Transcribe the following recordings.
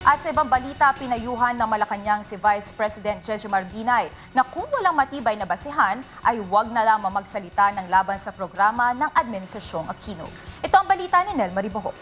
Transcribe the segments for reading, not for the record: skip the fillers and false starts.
At sa ibang balita, pinayuhan ng Malacanang si Vice President Jejomar Binay na kung walang matibay na basihan ay huwag na lamang magsalita ng laban sa programa ng Administrasyong Aquino. Ito ang balita ni Nel Maribohok.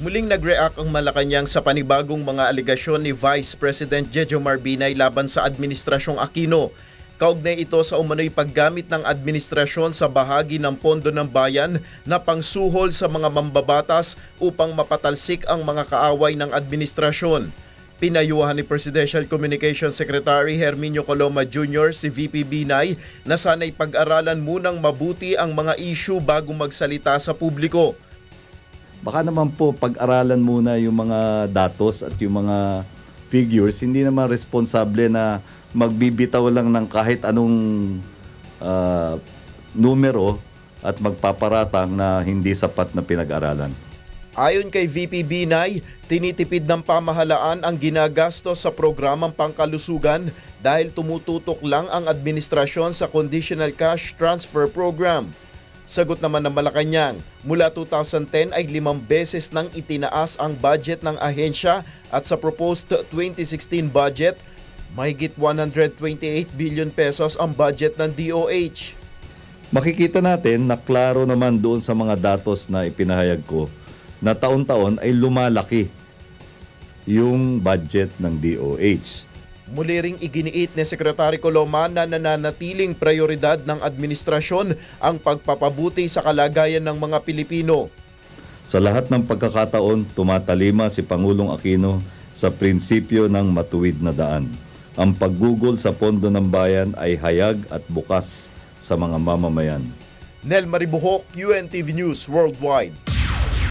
Muling nag-react ang Malacanang sa panibagong mga aligasyon ni Vice President Jejomar Binay laban sa Administrasyong Aquino. Kaugnay ito sa umano'y paggamit ng administrasyon sa bahagi ng pondo ng bayan na pangsuhol sa mga mambabatas upang mapatalsik ang mga kaaway ng administrasyon. Pinayuhan ni Presidential Communications Secretary Herminio Coloma Jr. si VP Binay na sana'y pag-aralan munang mabuti ang mga issue bago magsalita sa publiko. Baka naman po pag-aralan muna yung mga datos at yung mga figures, hindi naman responsable na magbibitaw lang ng kahit anong numero at magpaparatang na hindi sapat na pinag-aralan. Ayon kay VP Binay, tinitipid ng pamahalaan ang ginagastos sa programang pangkalusugan dahil tumututok lang ang administrasyon sa Conditional Cash Transfer Program. Sagot naman ng Malacanang, mula 2010 ay 5 beses nang itinaas ang budget ng ahensya at sa proposed 2016 budget, mahigit 128 billion pesos ang budget ng DOH. Makikita natin na klaro naman doon sa mga datos na ipinahayag ko na taon-taon ay lumalaki yung budget ng DOH. Muli ring iginiit ni Secretary Coloma na nananatiling prioridad ng administrasyon ang pagpapabuti sa kalagayan ng mga Pilipino. Sa lahat ng pagkakataon, tumatalima si Pangulong Aquino sa prinsipyo ng matuwid na daan. Ang paggugol sa pondo ng bayan ay hayag at bukas sa mga mamamayan. Nel Maribohok, UNTV News Worldwide.